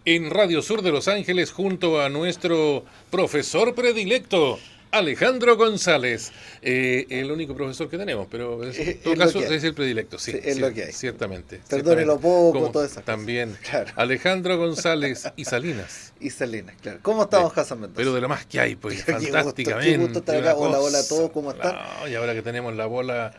en Radio Sur de Los Ángeles junto a nuestro profesor predilecto, Alejandro González. El único profesor que tenemos, pero en todo caso es el predilecto, sí, Sí, es lo que hay. ciertamente. Perdónelo poco, Como todas esas cosas. también Claro. Alejandro González y Salinas. Y Salinas, claro. ¿Cómo estamos, Hassan Mendoza? Pero de lo más que hay, pues, Qué gusto, fantásticamente. qué gusto estar una acá. Hola, cosa. hola a todos, ¿cómo están? No, y ahora que tenemos la bola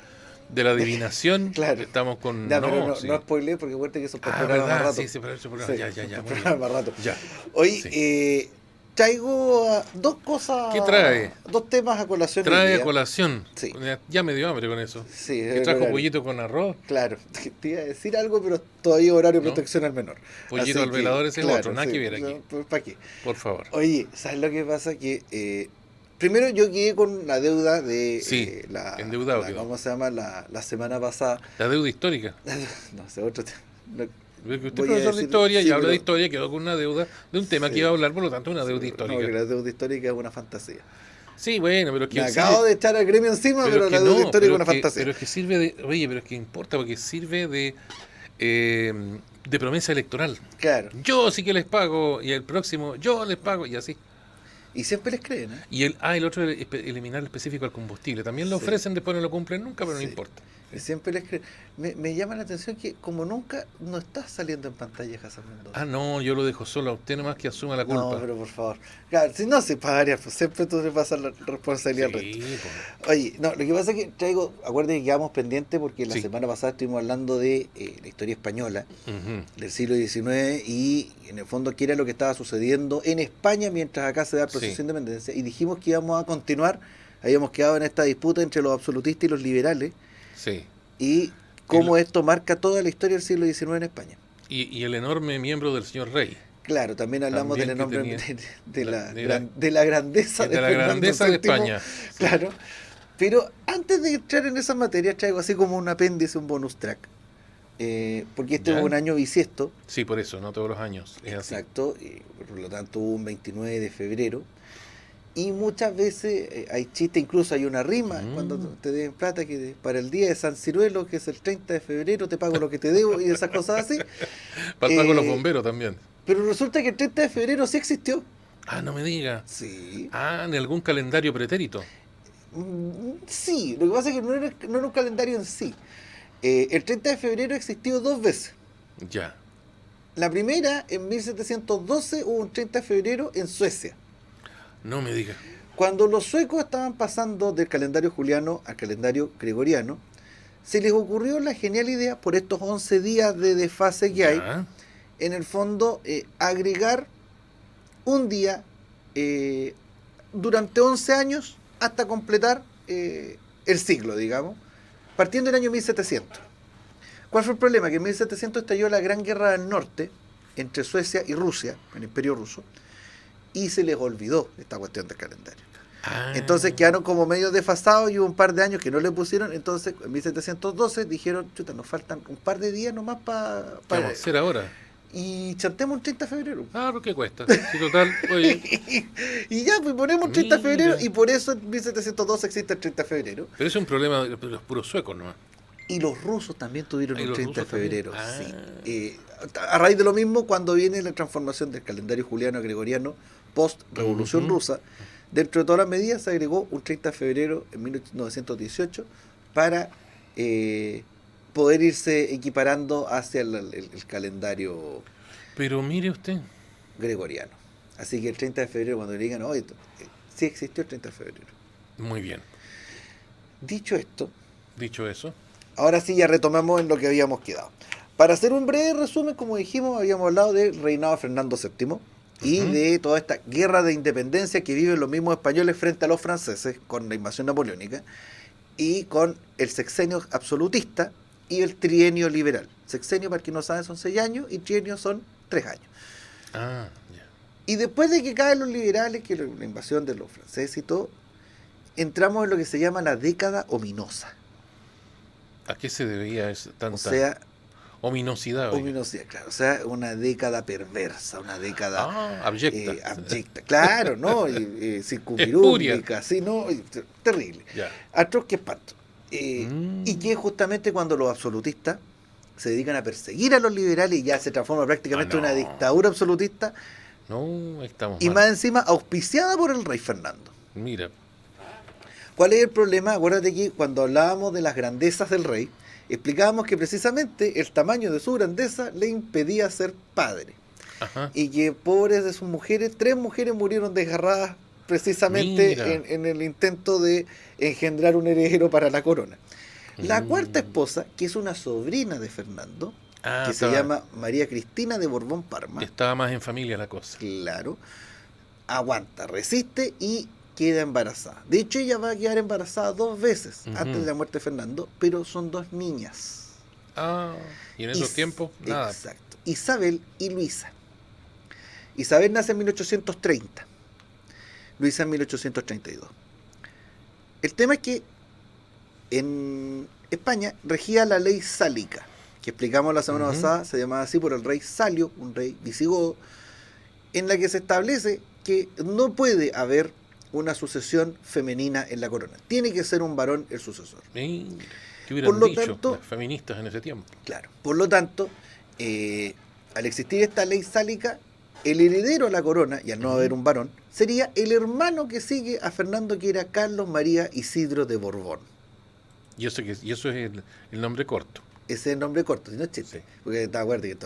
de la adivinación, Claro. estamos con... Ya, pero sí. no spoileé porque acuérdate que eso para el Ah, programa más ¿verdad? rato. Sí, pero ese programa, Sí, ya, para el muy programa bien. más rato. Ya. Hoy, Sí. traigo dos cosas. ¿Qué trae? Dos temas a colación. hoy Trae día. a colación. Sí. Ya me dio hambre con eso. Sí, ¿Que el trajo horario. pollito con arroz? Claro, te iba a decir algo, pero todavía horario de ¿No? protección al menor. Pollito Así al velador ese es claro, otro, nada que ver aquí. No, pues, ¿para qué? Por favor. Oye, ¿sabes lo que pasa? Que primero yo quedé con la deuda de Sí, endeudado quedó. ¿cómo se llama? La semana pasada. La deuda histórica. No sé, otro tema. Porque usted Voy es a profesor de decir- historia sí, y habla pero- de historia, quedó con una deuda de un tema Sí. que iba a hablar, por lo tanto, una deuda No, que histórica. la deuda histórica es una fantasía. Sí, bueno, pero es que Me sirve- acabo de echar al gremio encima, pero es que la deuda no, histórica es una fantasía. pero es que sirve de, oye, pero es que importa porque sirve de promesa electoral. Claro. Yo sí que les pago y el próximo yo les pago y así. Y siempre les creen, ¿eh? Y el otro es eliminar el específico al combustible. También lo Sí. ofrecen, después no lo cumplen nunca, pero Sí. no importa. Y siempre les creen. Me llama la atención que como nunca no estás saliendo en pantalla, Hassan Mendoza. Ah, no, yo lo dejo solo a usted nomás que asuma la culpa. No, pero por favor. Claro, si no se paga, pues siempre tú le pasas la responsabilidad al resto. Sí, pues. Oye, no, lo que pasa es que traigo, acuérdate que quedamos pendientes porque la Sí. semana pasada estuvimos hablando de la historia española Ujú. del siglo XIX y en el fondo qué era lo que estaba sucediendo en España mientras acá se da el proceso Sí. de independencia y dijimos que íbamos a continuar, habíamos quedado en esta disputa entre los absolutistas y los liberales Sí. y cómo esto marca toda la historia del siglo XIX en España. Y el enorme miembro del señor Rey. Claro, también hablamos También del que nombre tenía- de de la grandeza de la Fernando grandeza de VII. España. Claro. Pero antes de entrar en esa materia, traigo así como un apéndice, un bonus track. Porque este ¿Ya? es un año bisiesto. Sí, por eso, no todos los años. Es así. Exacto. Y por lo tanto hubo un 29 de febrero. Y muchas veces hay chistes, incluso hay una rima cuando te den plata que para el día de San Ciruelo, que es el 30 de febrero, te pago lo que te debo y esas cosas así. Para el pago de los bomberos también. Pero resulta que el 30 de febrero sí existió. Ah, no me diga. Sí. Ah, en algún calendario pretérito. Sí, lo que pasa es que no era un calendario en sí. El 30 de febrero existió dos veces. Ya. La primera, en 1712, hubo un 30 de febrero en Suecia. No me diga. Cuando los suecos estaban pasando del calendario juliano al calendario gregoriano, se les ocurrió la genial idea, por estos 11 días de desfase que hay, Ya. en el fondo, agregar un día durante 11 años hasta completar el siglo, digamos, partiendo del año 1700. ¿Cuál fue el problema? Que en 1700 estalló la Gran Guerra del Norte entre Suecia y Rusia, el Imperio Ruso, y se les olvidó esta cuestión del calendario. Ah. Entonces quedaron como medio desfasados y hubo un par de años que no le pusieron. Entonces en 1712 dijeron, chuta, nos faltan un par de días nomás ¿Qué para... vamos a hacer ahora? Y chantemos un 30 de febrero. Ah, ¿pero qué cuesta? Sí, total, oye. Y ya, pues ponemos un 30 de febrero Mira. y por eso en 1712 existe el 30 de febrero. Pero es un problema de los puros suecos nomás. Y los rusos también tuvieron ¿Y un los 30 de rusos también? febrero. Ah. Sí. A raíz de lo mismo, cuando viene la transformación del calendario juliano a gregoriano post-revolución Ujú. rusa, dentro de todas las medidas se agregó un 30 de febrero en 1918 para poder irse equiparando hacia el calendario Pero mire usted. gregoriano. Así que el 30 de febrero, cuando le digan, oye, sí existió el 30 de febrero. Muy bien. Dicho esto, Dicho eso. ahora sí ya retomamos en lo que habíamos quedado. Para hacer un breve resumen, como dijimos, habíamos hablado del reinado de Fernando VII y Ujú. de toda esta guerra de independencia que viven los mismos españoles frente a los franceses con la invasión napoleónica y con el sexenio absolutista y el trienio liberal. Sexenio, para quien no sabe, son 6 años y trienio son 3 años. Ah, ya. Y después de que caen los liberales, que la invasión de los franceses y todo, entramos en lo que se llama la década ominosa. ¿A qué se debía tanta O sea, ominosidad? Oiga? ominosidad, claro. O sea, una década perversa, una década Abyecta. abyecta. Claro, ¿no? Circunvirúmica, sí, ¿no? Terrible. Ya. Atroz que espanto. Mm. Y que justamente cuando los absolutistas se dedican a perseguir a los liberales y ya se transforma prácticamente en una dictadura absolutista. No, estamos y mal. más encima auspiciada por el rey Fernando. Mira. ¿Cuál es el problema? Acuérdate que cuando hablábamos de las grandezas del rey, explicábamos que precisamente el tamaño de su grandeza le impedía ser padre. Ajá. Y que pobres de sus mujeres, 3 mujeres murieron desgarradas precisamente en el intento de engendrar un heredero para la corona. La cuarta esposa, que es una sobrina de Fernando, que se llama María Cristina de Borbón Parma. Estaba más en familia la cosa. Claro. Aguanta, resiste y queda embarazada. De hecho, ella va a quedar embarazada 2 veces antes de la muerte de Fernando, pero son 2 niñas. Y en esos tiempos, nada. Exacto. Isabel y Luisa. Isabel nace en 1830. Luisa en 1832. El tema es que en España regía la ley sálica, que explicamos la semana pasada, se llamaba así por el rey Salio, un rey visigodo, en la que se establece que no puede haber una sucesión femenina en la corona. Tiene que ser un varón el sucesor. ¿Qué hubieran dicho las feministas en ese tiempo? Claro. Por lo tanto, al existir esta ley sálica, el heredero a la corona, y al no haber un varón, sería el hermano que sigue a Fernando, que era Carlos María Isidro de Borbón. Y eso es el nombre corto. Ese es el nombre corto, si no es chiste. Sí. Porque te acuerdas que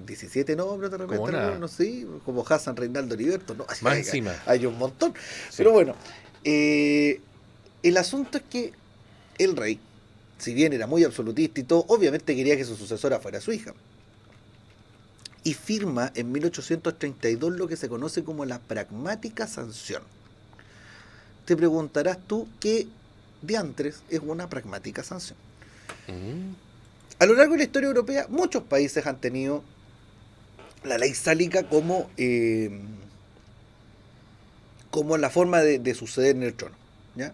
17 nombres de repente, no sé, como Hassan Reinaldo Heriberto, no, más encima. Hay un montón. Sí. Pero bueno, el asunto es que el rey, si bien era muy absolutista y todo, obviamente quería que su sucesora fuera su hija. Y firma en 1832 lo que se conoce como la pragmática sanción. Te preguntarás tú qué diantres es una pragmática sanción. A lo largo de la historia europea, muchos países han tenido la ley sálica como la forma de suceder en el trono, ¿ya?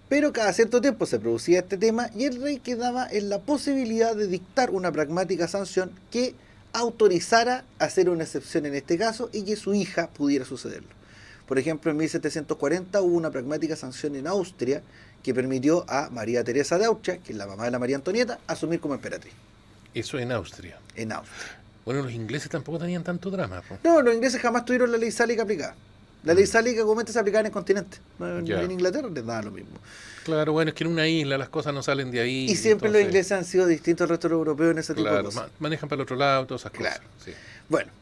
Pero cada cierto tiempo se producía este tema y el rey quedaba en la posibilidad de dictar una pragmática sanción que autorizara hacer una excepción en este caso y que su hija pudiera sucederlo. Por ejemplo, en 1740 hubo una pragmática sanción en Austria que permitió a María Teresa de Austria, que es la mamá de la María Antonieta, asumir como emperatriz. Eso en Austria. En Austria. Bueno, los ingleses tampoco tenían tanto drama, ¿no? No, los ingleses jamás tuvieron la ley sálica aplicada. La ley sálica comúnmente se aplicaba en el continente. En Inglaterra les daba lo mismo. Claro, bueno, es que en una isla las cosas no salen de ahí. Y siempre los ingleses han sido distintos al resto de los europeos en ese tipo de cosas. Manejan para el otro lado, todas esas cosas. Sí. Bueno,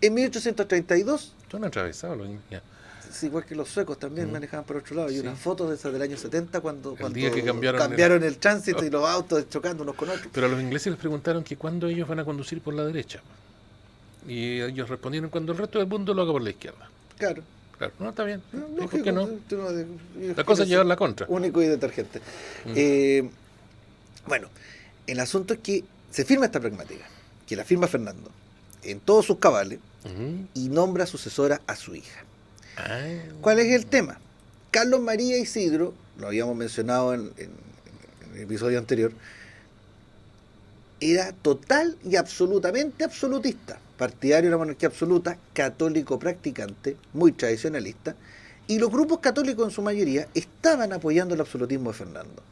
en 1832... Son atravesados los ingleses. Sí, igual que los suecos también manejaban por otro lado. Hay unas fotos de esas del año 70 cuando día que cambiaron el tránsito y los autos chocando unos con otros. Pero a los ingleses les preguntaron que cuándo ellos van a conducir por la derecha. Y ellos respondieron cuando el resto del mundo lo haga por la izquierda. Claro. No, está bien. No, ¿por qué no? La cosa es llevar la contra. Único y detergente. Bueno, el asunto es que se firma esta pragmática, que la firma Fernando, en todos sus cabales, y nombra sucesora a su hija. ¿Cuál es el tema? Carlos María Isidro, lo habíamos mencionado en el episodio anterior, era total y absolutamente absolutista, partidario de la monarquía absoluta, católico practicante, muy tradicionalista, y los grupos católicos en su mayoría estaban apoyando el absolutismo de Fernando,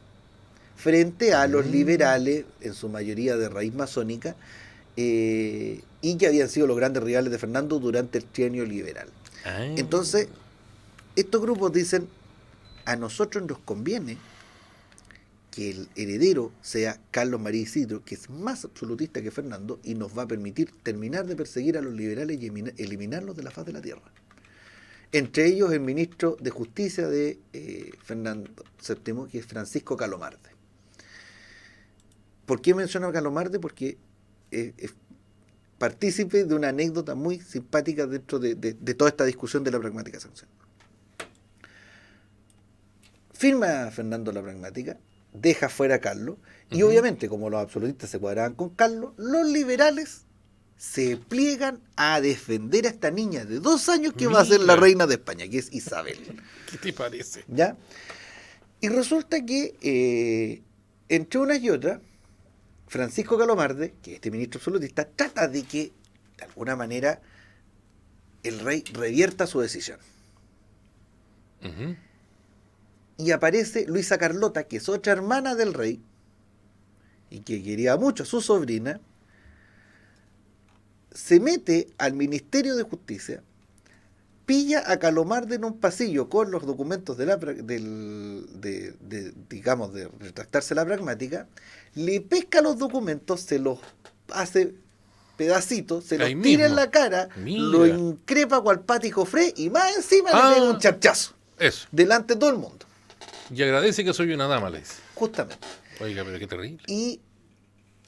frente a los liberales, en su mayoría de raíz masónica, y que habían sido los grandes rivales de Fernando durante el trienio liberal. Entonces, estos grupos dicen, a nosotros nos conviene que el heredero sea Carlos María Isidro, que es más absolutista que Fernando, y nos va a permitir terminar de perseguir a los liberales y eliminarlos de la faz de la tierra. Entre ellos el ministro de Justicia de Fernando VII, que es Francisco Calomarde. ¿Por qué menciono a Calomarde? Porque es partícipe de una anécdota muy simpática dentro de toda esta discusión de la pragmática sanción. Firma Fernando la pragmática, deja fuera a Carlos, y obviamente, como los absolutistas se cuadraban con Carlos, los liberales se pliegan a defender a esta niña de 2 años que va a ser la reina de España, que es Isabel. ¿Qué te parece? ¿Ya? Y resulta que entre unas y otras, Francisco Calomarde, que es este ministro absolutista, trata de que, de alguna manera, el rey revierta su decisión. Y aparece Luisa Carlota, que es otra hermana del rey, y que quería mucho a su sobrina, se mete al Ministerio de Justicia, pilla a Calomarde en un pasillo con los documentos de retractarse la pragmática, le pesca los documentos, se los hace pedacitos, se los Ahí tira mismo. en la cara, Mira. lo increpa cual Pati Jofré y más encima le pega un charchazo. Eso. Delante de todo el mundo. Y agradece que soy una dama, le dice. Justamente. Oiga, pero qué terrible. Y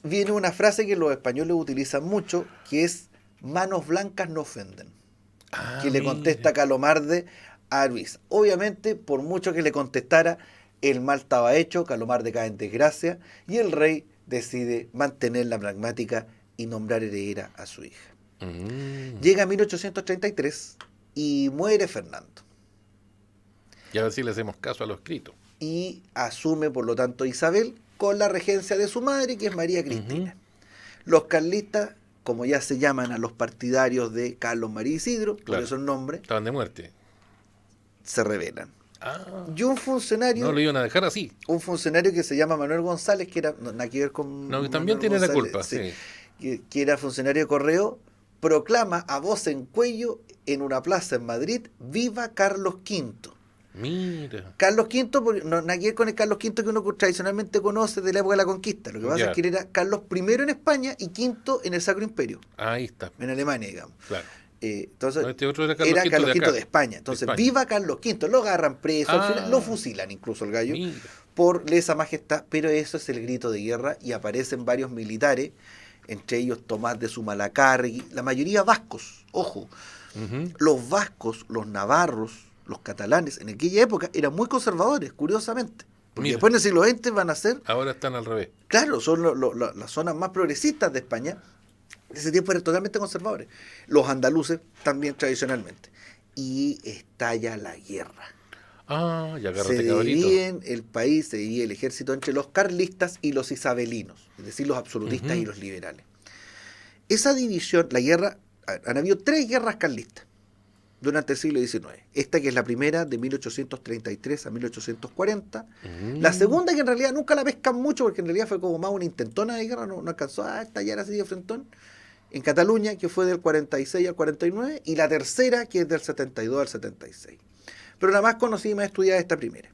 viene una frase que los españoles utilizan mucho, que es manos blancas no ofenden. Que le contesta Calomarde a Luis. Obviamente, por mucho que le contestara, el mal estaba hecho, Calomarde cae en desgracia y el rey decide mantener la pragmática y nombrar heredera a su hija. Llega 1833 y muere Fernando. Y ahora sí le hacemos caso a lo escrito. Y asume, por lo tanto, Isabel con la regencia de su madre, que es María Cristina. Los carlistas, como ya se llaman a los partidarios de Carlos María Isidro, Claro. por eso el nombre, Estaban de muerte. se rebelan. Ah, Y un funcionario, no lo iban a dejar así. que se llama Manuel González, que era, no, nada que ver con No, que Manuel también tiene la González, culpa, sí, sí. que era funcionario de correo, proclama a voz en cuello en una plaza en Madrid: ¡Viva Carlos V! Mira. Carlos V, porque no nada que ver con el Carlos V que uno tradicionalmente conoce de la época de la conquista. Lo que pasa Ya. es que él era Carlos I en España y V en el Sacro Imperio, Ahí está. en Alemania, digamos. Claro. Entonces, No, este otro era Carlos V Carlos de acá, V de España. Entonces, de España. viva Carlos V. Lo agarran preso, al final lo Ah. fusilan incluso el gallo, Mira. por lesa majestad, pero eso es el grito de guerra y aparecen varios militares, entre ellos Tomás de Zumalacárregui, la mayoría vascos, ojo. Ujú. Los vascos, los navarros, los catalanes, en aquella época eran muy conservadores, curiosamente. Porque Mira. después en el siglo XX van a ser, Ahora están al revés. claro, son las zonas más progresistas de España. En ese tiempo eran totalmente conservadores. Los andaluces también tradicionalmente. Y estalla la guerra. Ah, ya Se agárrate, cabrito. divide el país, se divide el ejército entre los carlistas y los isabelinos, es decir, los absolutistas Ujú. y los liberales. Esa división, la guerra, han habido 3 guerras carlistas durante el siglo XIX. Esta, que es la primera, de 1833 a 1840. La segunda, que en realidad nunca la pescan mucho, porque en realidad fue como más una intentona de guerra, no alcanzó a estallar así de frentón, en Cataluña, que fue del 46 al 49, y la tercera, que es del 72 al 76. Pero la más conocida y más estudiada es esta primera.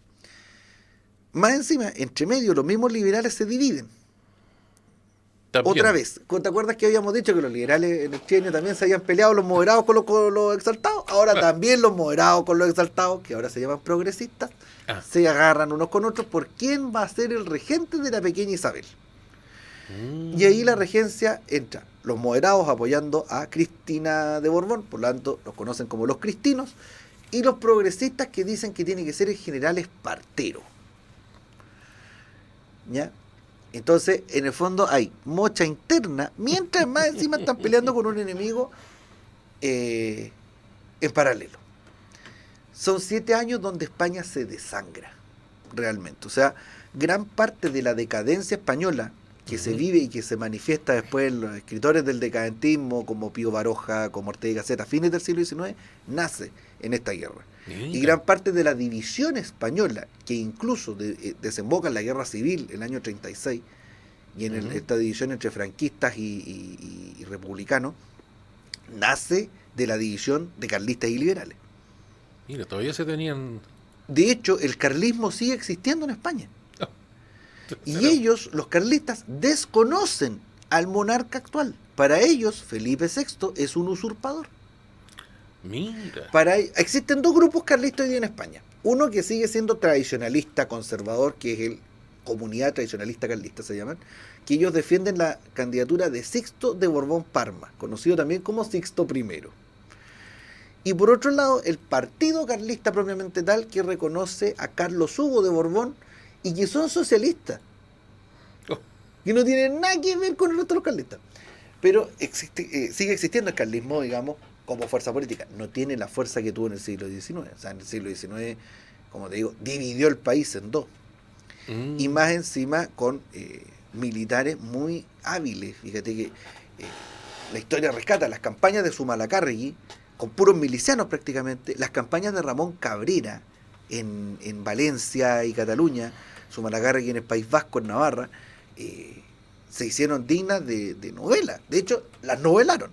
Más encima, entre medio, los mismos liberales se dividen. También. Otra vez, ¿te acuerdas que habíamos dicho que los liberales en el trienio también se habían peleado los moderados con los exaltados? Ahora también los moderados con los exaltados, que ahora se llaman progresistas, se agarran unos con otros por quién va a ser el regente de la pequeña Isabel. Y ahí la regencia entra los moderados apoyando a Cristina de Borbón, por lo tanto los conocen como los cristinos, y los progresistas, que dicen que tiene que ser el general Espartero. ¿Ya? Entonces, en el fondo hay mocha interna, mientras más encima están peleando con un enemigo en paralelo. Son 7 años donde España se desangra, realmente. O sea, gran parte de la decadencia española que se vive y que se manifiesta después en los escritores del decadentismo, como Pío Baroja, como Ortega y Gasset, a fines del siglo XIX, nace en esta guerra. Y gran parte de la división española, que incluso desemboca en la guerra civil en el año 36, y en esta división entre franquistas y republicanos, nace de la división de carlistas y liberales. Mira, todavía se tenían... De hecho, el carlismo sigue existiendo en España. Y ellos, los carlistas, desconocen al monarca actual. Para ellos, Felipe VI es un usurpador. Mira. Existen 2 grupos carlistas hoy día en España. Uno que sigue siendo tradicionalista, conservador, que es el Comunidad Tradicionalista Carlista, se llaman, que ellos defienden la candidatura de Sixto de Borbón Parma, conocido también como Sixto I. Y por otro lado, el Partido Carlista propiamente tal, que reconoce a Carlos Hugo de Borbón y que son socialistas. Que no tienen nada que ver con el resto de los carlistas. Pero sigue existiendo el carlismo, digamos, como fuerza política. No tiene la fuerza que tuvo en el siglo XIX. O sea, en el siglo XIX, como te digo, dividió el país en 2. Y más encima con militares muy hábiles. Fíjate que la historia rescata las campañas de Zumalacárregui, con puros milicianos prácticamente, las campañas de Ramón Cabrera en Valencia y Cataluña, Zumalacárregui en el País Vasco, en Navarra, se hicieron dignas de novela. De hecho, las novelaron.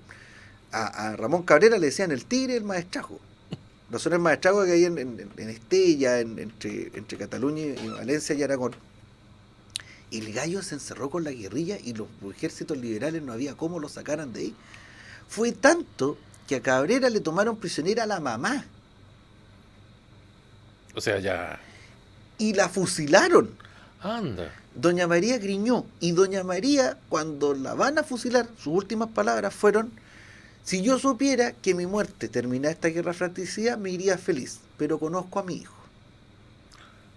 A Ramón Cabrera le decían el tigre y el maestrajo. Los son el maestrajo que hay en Estella, entre Cataluña y Valencia y Aragón. Y el gallo se encerró con la guerrilla y los ejércitos liberales no había cómo lo sacaran de ahí. Fue tanto que a Cabrera le tomaron prisionera a la mamá. O sea, ya... Y la fusilaron. Anda. Doña María Griñó. Y Doña María, cuando la van a fusilar, sus últimas palabras fueron: si yo supiera que mi muerte termina esta guerra fratricida, me iría feliz, pero conozco a mi hijo.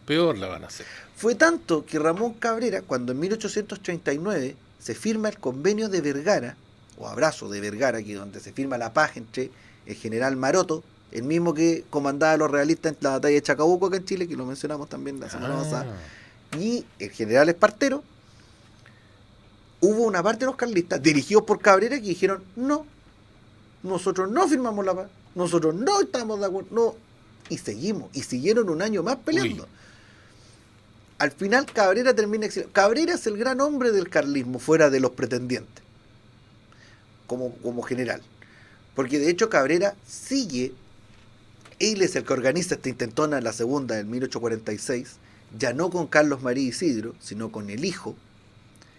Peor la van a hacer. Fue tanto que Ramón Cabrera, cuando en 1839 se firma el convenio de Vergara, o Abrazo de Vergara, que donde se firma la paz entre el general Maroto, el mismo que comandaba a los realistas en la batalla de Chacabuco acá en Chile, que lo mencionamos también la semana pasada, y el general Espartero, hubo una parte de los carlistas, dirigidos por Cabrera, que dijeron: no, nosotros no firmamos la paz, nosotros no estamos de acuerdo, no, y seguimos, y siguieron un año más peleando. Uy. Al final Cabrera termina exiliado. Cabrera es el gran hombre del carlismo, fuera de los pretendientes, como general. Porque de hecho Cabrera sigue, él es el que organiza esta intentona en la segunda, en 1846, ya no con Carlos María Isidro, sino con el hijo,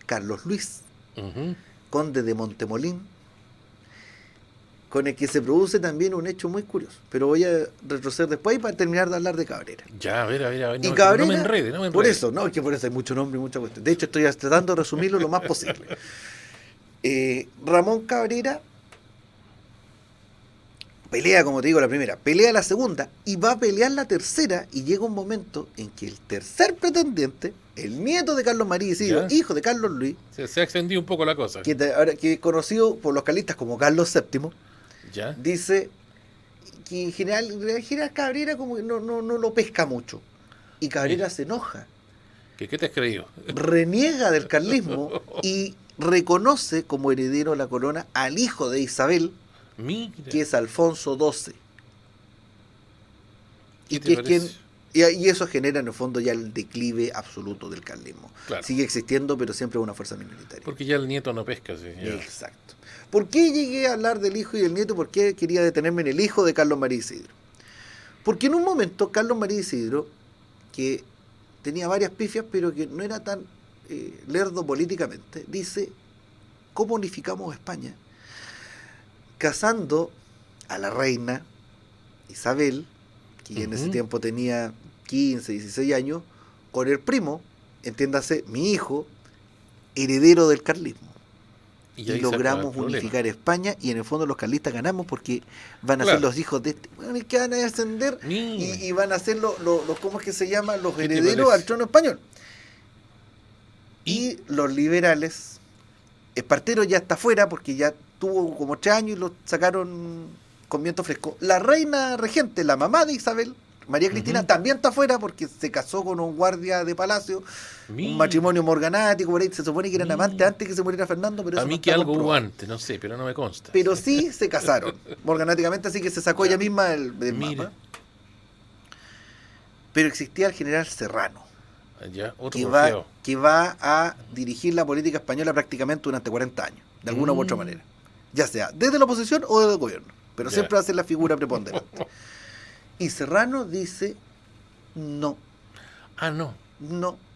Carlos Luis, conde de Montemolín, con el que se produce también un hecho muy curioso. Pero voy a retroceder después para terminar de hablar de Cabrera. Ya, a ver. Y Cabrera, no me enrede. Por eso, no, es que por eso hay mucho nombre y mucha cuestión. De hecho, estoy tratando de resumirlo lo más posible. Ramón Cabrera pelea, como te digo, la primera, pelea la segunda y va a pelear la tercera, y llega un momento en que el tercer pretendiente, el nieto de Carlos María Isidro, hijo de Carlos Luis, se ha extendido un poco la cosa, que es conocido por los carlistas como Carlos VII, dice que en general Cabrera como que no lo pesca mucho, y Cabrera se enoja. ¿Qué te has creído? Reniega del carlismo y reconoce como heredero de la corona al hijo de Isabel, Mira. que es Alfonso XII. Y que es quien, y eso genera en el fondo ya el declive absoluto del carlismo. Claro. Sigue existiendo, pero siempre es una fuerza minoritaria. Porque ya el nieto no pesca, sí. Ya. Exacto. ¿Por qué llegué a hablar del hijo y del nieto? ¿Por qué quería detenerme en el hijo de Carlos María Isidro? Porque en un momento Carlos María Isidro, que tenía varias pifias, pero que no era tan lerdo políticamente, dice: ¿cómo unificamos España? Casando a la reina Isabel, que en ese tiempo tenía 15, 16 años, con el primo, entiéndase, mi hijo, heredero del carlismo. Y logramos unificar España, y en el fondo los carlistas ganamos porque van a ser los hijos de este, bueno, que van a descender y van a ser los ¿cómo es que se llama? Los herederos al trono español. Y los liberales, Espartero ya está fuera porque ya tuvo como 3 años y lo sacaron con viento fresco. La reina regente, la mamá de Isabel, María Cristina, también está fuera porque se casó con un guardia de palacio, un matrimonio morganático, por ahí se supone que eran amantes antes que se muriera Fernando, pero a eso mí no que algo comprobado. hubo antes, no sé, pero no me consta. Pero sí se casaron morganáticamente, así que se sacó ella misma del mapa. Pero existía el general Serrano, que va a dirigir la política española prácticamente durante 40 años, de alguna u otra manera, ya sea desde la oposición o desde el gobierno, pero siempre va a ser la figura preponderante. Y Serrano dice: no.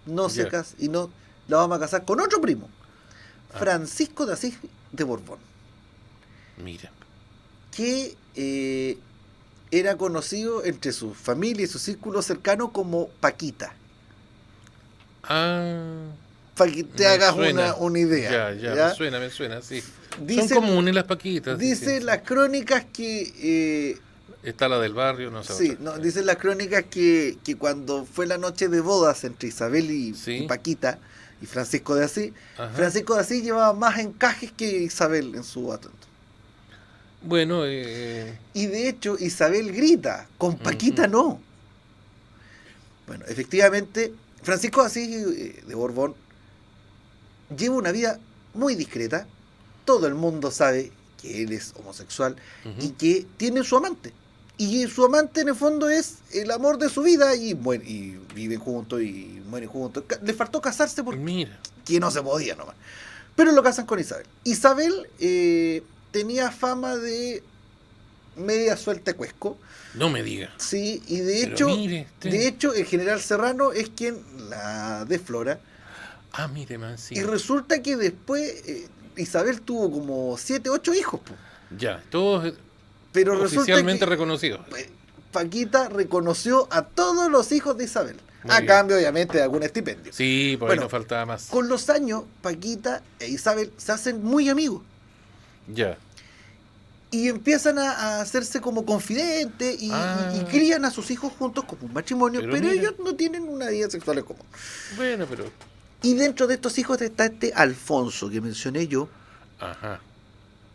No se casa, y no la vamos a casar con otro primo, Francisco de Asís de Borbón. Mira. Que era conocido entre su familia y su círculo cercano como Paquita. Para que te hagas una idea. Ya, me suena, sí. Son comunes las Paquitas. Dice las crónicas que... está la del barrio, no sé. Sí, dicen las crónicas que cuando fue la noche de bodas entre Isabel y Paquita y Francisco de Asís, Francisco de Asís llevaba más encajes que Isabel en su atuendo. Bueno, y de hecho Isabel grita, con Paquita no. Bueno, efectivamente, Francisco de Asís de Borbón lleva una vida muy discreta. Todo el mundo sabe que él es homosexual y que tiene su amante. Y su amante en el fondo es el amor de su vida, y viven juntos y mueren juntos. Le faltó casarse porque que no se podía nomás. Pero lo casan con Isabel. Isabel tenía fama de media suelta de cuesco. No me diga. Sí, y de hecho el general Serrano es quien la deflora. Ah, mire, man, sí. Y resulta que después Isabel tuvo como 7, 8 hijos. Po. Ya, todos pero oficialmente reconocidos. Paquita reconoció a todos los hijos de Isabel. A cambio, obviamente, de algún estipendio. Sí, pues bueno, no faltaba más. Con los años, Paquita e Isabel se hacen muy amigos. Ya. Y empiezan a hacerse como confidentes y crían a sus hijos juntos como un matrimonio, pero ellos no tienen una vida sexual en común. Bueno, pero... Y dentro de estos hijos está este Alfonso, que mencioné yo,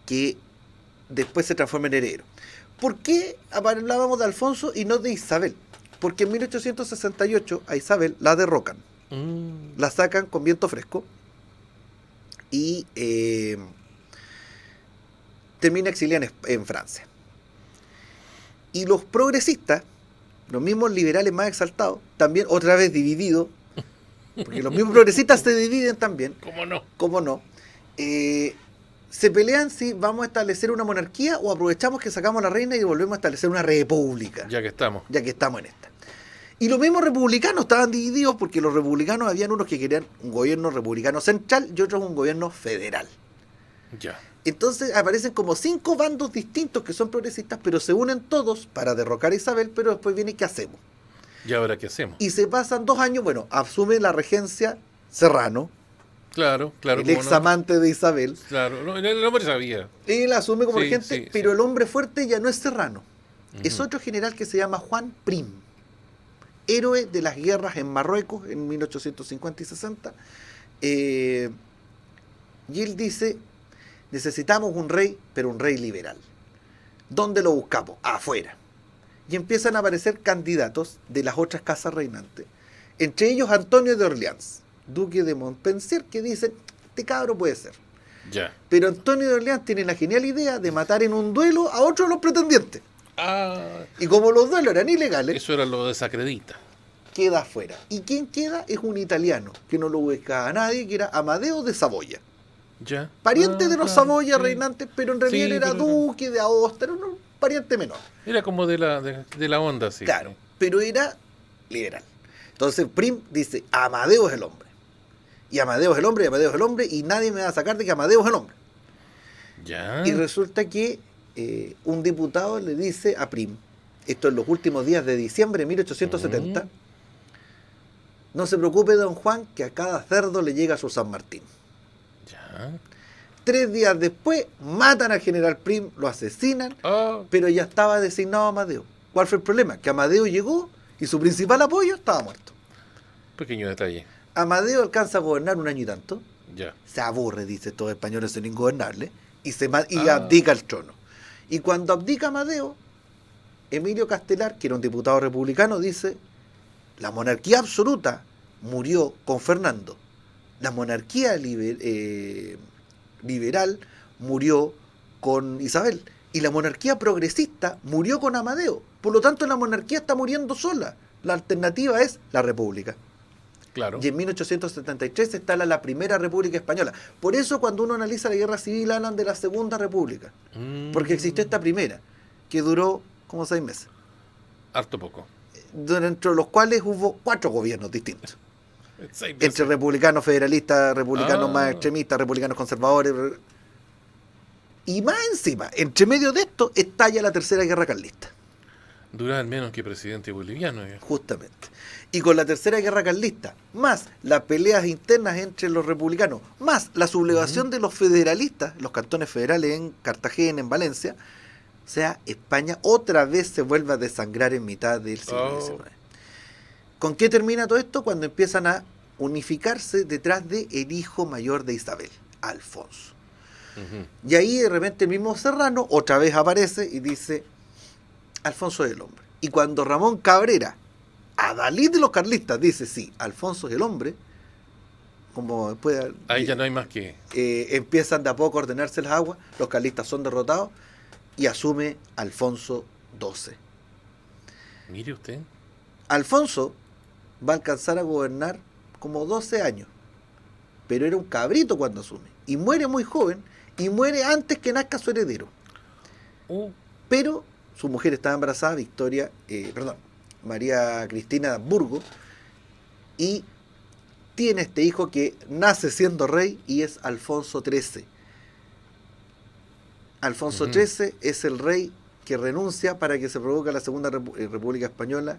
que después se transforma en heredero. ¿Por qué hablábamos de Alfonso y no de Isabel? Porque en 1868 a Isabel la derrocan. La sacan con viento fresco y termina exiliada en Francia. Y los progresistas, los mismos liberales más exaltados, también otra vez divididos, porque los mismos progresistas se dividen también. ¿Cómo no? Se pelean si vamos a establecer una monarquía o aprovechamos que sacamos a la reina y volvemos a establecer una república. Ya que estamos en esta. Y los mismos republicanos estaban divididos porque los republicanos habían unos que querían un gobierno republicano central y otros un gobierno federal. Ya. Entonces aparecen como 5 bandos distintos que son progresistas, pero se unen todos para derrocar a Isabel, pero después viene ¿qué hacemos? ¿Y ahora qué hacemos? Y se pasan 2 años, asume la regencia Serrano. Claro. El ex amante de Isabel. Claro, el hombre sabía. Él asume como regente, pero el hombre fuerte ya no es Serrano. Es otro general que se llama Juan Prim. Héroe de las guerras en Marruecos en 1850 y 60. Y él dice, necesitamos un rey, pero un rey liberal. ¿Dónde lo buscamos? Afuera. Y empiezan a aparecer candidatos de las otras casas reinantes. Entre ellos Antonio de Orleans, duque de Montpensier, que dicen, este cabro puede ser. Ya. Pero Antonio de Orleans tiene la genial idea de matar en un duelo a otro de los pretendientes. Y como los duelos eran ilegales, eso era lo desacredita. Queda afuera. ¿Y quién queda? Es un italiano, que no lo buscaba a nadie, que era Amadeo de Saboya. Ya. Pariente de los Saboya reinantes, pero en realidad era duque de Aosta, era un pariente menor. Era como de la onda, sí. Claro, pero era liberal. Entonces Prim dice, Amadeo es el hombre. Y Amadeo es el hombre, y Amadeo es el hombre, y nadie me va a sacar de que Amadeo es el hombre. Ya. Y resulta que un diputado le dice a Prim, esto en los últimos días de diciembre de 1870, no se preocupe, don Juan, que a cada cerdo le llega su San Martín. Ya. 3 días después, matan al general Prim, lo asesinan, pero ya estaba designado Amadeo. ¿Cuál fue el problema? Que Amadeo llegó y su principal apoyo estaba muerto. Pequeño detalle. Amadeo alcanza a gobernar 1 año y tanto. Ya. Se aburre, dice, todos los españoles son ingobernables, y abdica el trono. Y cuando abdica Amadeo, Emilio Castelar, que era un diputado republicano, dice, la monarquía absoluta murió con Fernando. La monarquía liberal murió con Isabel. Y la monarquía progresista murió con Amadeo. Por lo tanto, la monarquía está muriendo sola. La alternativa es la república. Claro. Y en 1873 se instala la primera república española. Por eso cuando uno analiza la guerra civil hablan de la segunda república. Porque existió esta primera, que duró como 6 meses. Harto poco. Dentro de los cuales hubo 4 gobiernos distintos. Entre republicanos federalistas, republicanos más extremistas, republicanos conservadores. Y más encima, entre medio de esto, estalla la tercera guerra carlista. Duraban menos que presidente boliviano. Justamente. Y con la tercera guerra carlista, más las peleas internas entre los republicanos, más la sublevación de los federalistas, los cantones federales en Cartagena, en Valencia, o sea, España otra vez se vuelve a desangrar en mitad del siglo XIX. ¿Con qué termina todo esto? Cuando empiezan a unificarse detrás del hijo mayor de Isabel, Alfonso. Y ahí de repente el mismo Serrano otra vez aparece y dice, Alfonso es el hombre. Y cuando Ramón Cabrera, adalid de los carlistas, dice, sí, Alfonso es el hombre, como después... Ahí ya no hay más que... empiezan de a poco a ordenarse las aguas, los carlistas son derrotados y asume Alfonso XII. Mire usted. Alfonso va a alcanzar a gobernar como 12 años, pero era un cabrito cuando asume. y muere muy joven, y muere antes que nazca su heredero. Pero su mujer estaba embarazada, María Cristina de Habsburgo, y tiene este hijo que nace siendo rey y es Alfonso XIII. Alfonso XIII es el rey que renuncia para que se produzca la Segunda República Española.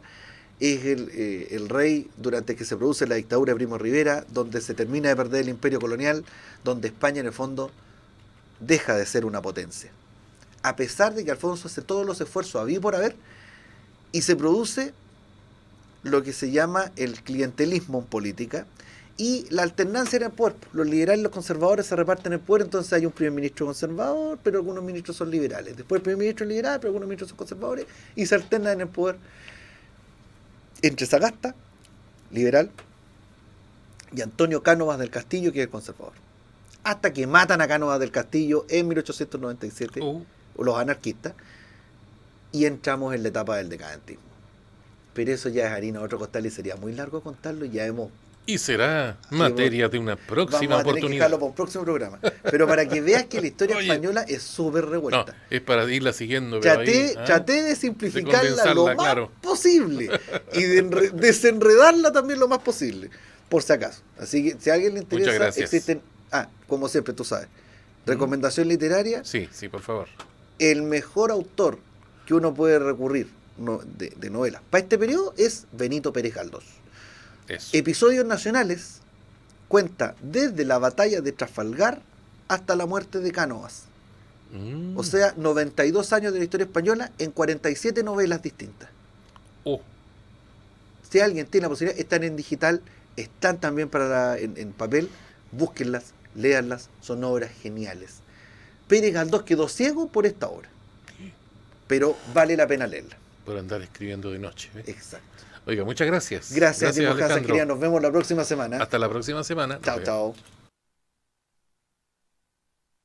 Es el rey durante que se produce la dictadura de Primo de Rivera, donde se termina de perder el imperio colonial, donde España en el fondo deja de ser una potencia. A pesar de que Alfonso hace todos los esfuerzos habido por haber, y se produce lo que se llama el clientelismo en política, y la alternancia en el poder. Los liberales y los conservadores se reparten el poder, entonces hay un primer ministro conservador, pero algunos ministros son liberales. Después el primer ministro es liberal, pero algunos ministros son conservadores, y se alternan en el poder entre Sagasta, liberal, y Antonio Cánovas del Castillo, que es el conservador. Hasta que matan a Cánovas del Castillo en 1897, los anarquistas, y entramos en la etapa del decadentismo. Pero eso ya es harina de otro costal y sería muy largo contarlo, y será materia de una próxima oportunidad. Vamos a tener que dejarlo para un próximo programa. Pero para que veas que la historia española es súper revuelta. No, es para irla siguiendo. Traté de simplificarla lo más posible y de desenredarla también lo más posible, por si acaso. Así que si a alguien le interesa, existen, como siempre tú sabes, recomendación literaria. Sí, por favor. El mejor autor que uno puede recurrir de novelas para este periodo es Benito Pérez Galdós. Eso. Episodios nacionales cuenta desde la batalla de Trafalgar hasta la muerte de Cánovas. O sea, 92 años de la historia española en 47 novelas distintas. Si alguien tiene la posibilidad, están en digital, están también en papel, búsquenlas, léanlas, son obras geniales. Pérez Galdós quedó ciego por esta obra, pero vale la pena leerla. Por andar escribiendo de noche. Exacto. Oiga, muchas gracias. Gracias a ti, Alejandro. Nos vemos la próxima semana. Hasta la próxima semana. Chao.